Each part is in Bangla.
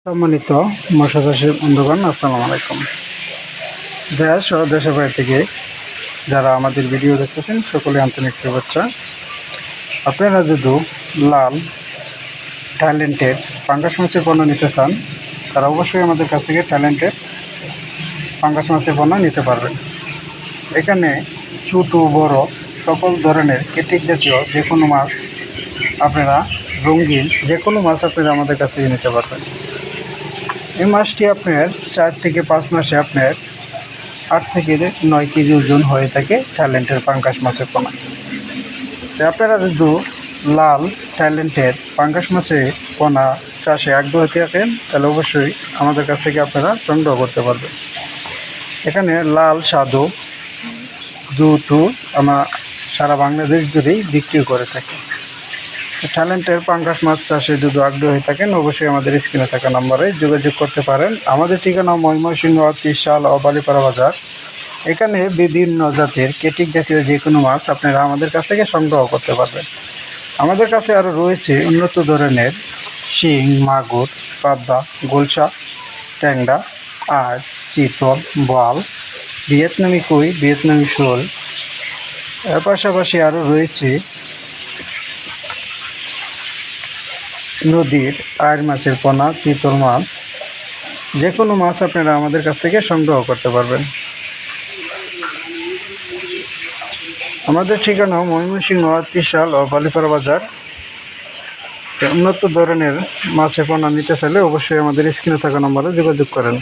সম্মানিত মৎস্য চাষী বন্ধুগণ, আসসালামু আলাইকুম। দেশ ও দেশের বাইরে থেকে যারা আমাদের ভিডিও দেখতেছেন সকলে আন্তরিক শুভেচ্ছা। আপনারা যদি লাল ট্যালেন্টেড পাঙ্গাস মাছের পণ্য নিতে চান তারা অবশ্যই আমাদের কাছ থেকে ট্যালেন্টেড পাঙ্গাস মাছের পণ্য নিতে পারবেন। এখানে ছোট বড় সকল ধরনের কেটিক জাতীয় যে কোনো মাছ, আপনারা রঙিন যে কোনো মাছ আপনারা আমাদের কাছ থেকে নিতে পারবেন। এই মাছটি আপনার 4 থেকে 5 মাসে আপনার 8 থেকে 9 কেজি ওজন হয়ে থাকে ট্যালেন্টের পাঙ্গাস মাছের পোনা। আপনারা যদি লাল ট্যালেন্টের পাঙ্গাস মাছের পোনা চাষে আগ্রহী থাকেন তাহলে অবশ্যই আমাদের কাছ থেকে আপনারা সংগ্রহ করতে পারবেন। এখানে লাল স্বাদু দুটো আমরা সারা বাংলাদেশ জুড়েই বিক্রি করে থাকি। ট্যালেন্টের পাঙ্গাস মাছ চাষে যদি আগ্রহী থাকেন অবশ্যই আমাদের স্ক্রিনে থাকা নম্বরে যোগাযোগ করতে পারেন। আমাদের ঠিকানা ময়মনসিংহ ত্রিশাল ও বালিপাড়া বাজার। এখানে বিভিন্ন জাতের কেটিক জাতীয় যে কোনো মাছ আপনারা আমাদের কাছ থেকে সংগ্রহ করতে পারবেন। আমাদের কাছে আরও রয়েছে উন্নত ধরনের শিং, মাগুর, পাবদা, গোলসা, ট্যাংরা, আর চিতল, বোয়াল, ভিয়েতনামি কই, ভিয়েতনামি শোল। এর পাশাপাশি আরও রয়েছে নদীর আয়ের মাছের পোনা, চিতল মাছ, যে কোনো মাছ আপনারা আমাদের কাছ থেকে সংগ্রহ করতে পারবেন। আমাদের ঠিকানা ময়মনসিংহ ত্রিশাল ও বালিপাড়া বাজার। উন্নত ধরনের মাছের পোনা নিতে চাইলে অবশ্যই আমাদের স্ক্রিনে থাকা নম্বরে যোগাযোগ করেন।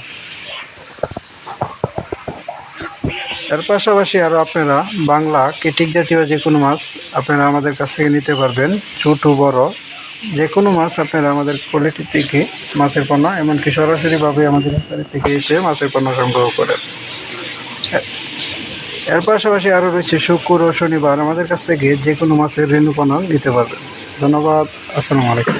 এর পাশাপাশি আরও আপনারা বাংলা কেটিক জাতীয় যে কোনো মাছ আপনারা আমাদের কাছ থেকে নিতে পারবেন। ছোট বড় যে কোনো মাছ আপনারা আমাদের কোয়ালিটি থেকে মাছের পণ্য, এমনকি সরাসরিভাবে আমাদের থেকে এসে মাছের পণ্য সংগ্রহ করেন। এর পাশাপাশি আরও রয়েছে শুক্র ও শনিবার আমাদের কাছ থেকে যে কোনো মাছের রেণু পণ্য নিতে পারবেন। ধন্যবাদ। আসসালামু আলাইকুম।